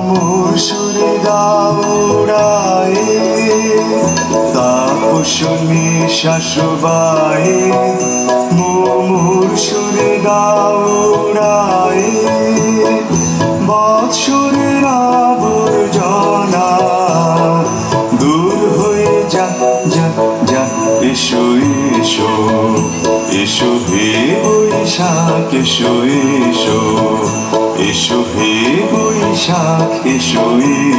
মোর সুরে দাউড়ায় তাপস নিঃশ্বাসবায় মোর সুরে দাউড়ায় বৎসরের আবর্জনা দূর হয়ে যাক যাক যাক এসো এসো এসো হে বৈশাখ এসো এসো এসো হে বৈশাখ এসো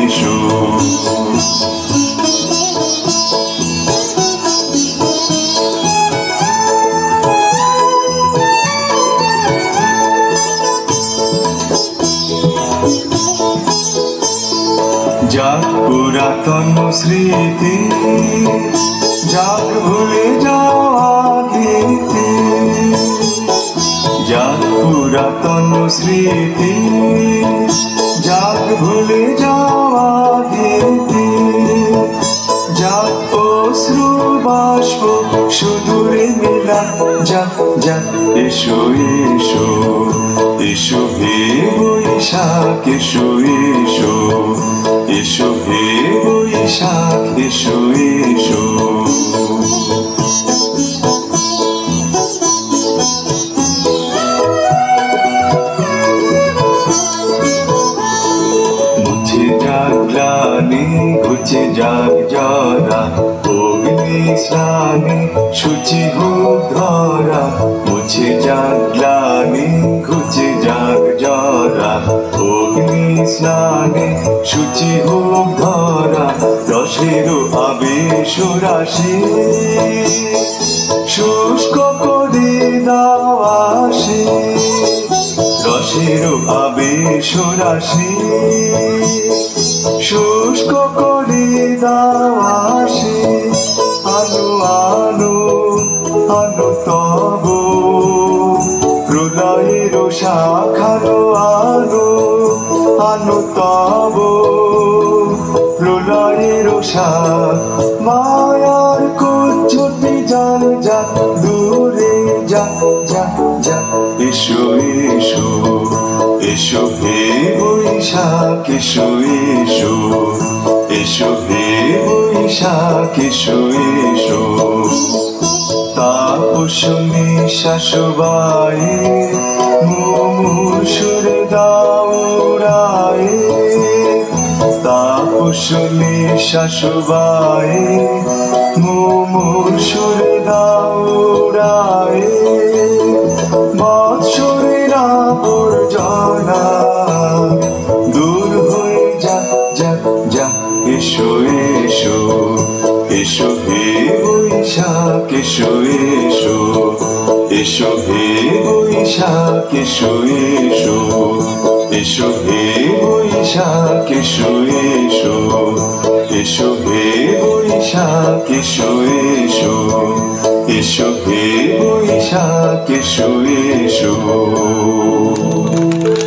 এসো যাক পুরাতন স্মৃতি যাক ভুলে যাওয়া গীতি যাক পুরাতন স্মৃতি যাক ভুলে যাওয়া গীতি যাক অশ্রু বাষ্প সুদূরে মেলা যাক যাক এসো এসো এসো হে বৈশাখ এসো এসো এসো হে বৈশাখ এসো এসো মুছে যাক গ্লানি ঘুচে যাক জরা অগ্নি স্নানে সূচি হোক ধরা মুছে যাক গ্লানি ঘুচে যাক জরা অগ্নি স্নানে সূচি হোক ধরা রসের আবেশ রাশি শুষ্ক করে দাও আসে রসের আবেশ রাশি শুষ্ক করে দাও আসে আলো আলো আলো তব প্রলয়ের শাখালো আলো আলো তব প্রলয়ের শাখ মায়ার কুজ্জটি জাল যাক দূরে যাক যাক যাক এসো এসো এসো হে বৈশাখ এসো এসো এসো হে বৈশাখ এসো এসো তাপস নিঃশ্বাসবায় মোর সুরে দাউড়ায় তাপস নিঃশ্বাসবায় মোর সুরে দাউড়ায় বৎসরের আবর্জনা দূর হয়ে যাক যাক যাক এসো এসো এসো হে বৈশাখ এসো এসো এসো হে বৈশাখ এসো এসো এসো হে বৈশাখ এসো এসো এসো হে বৈশাখ এসো এসো এসো হে বৈশাখ এসো এসো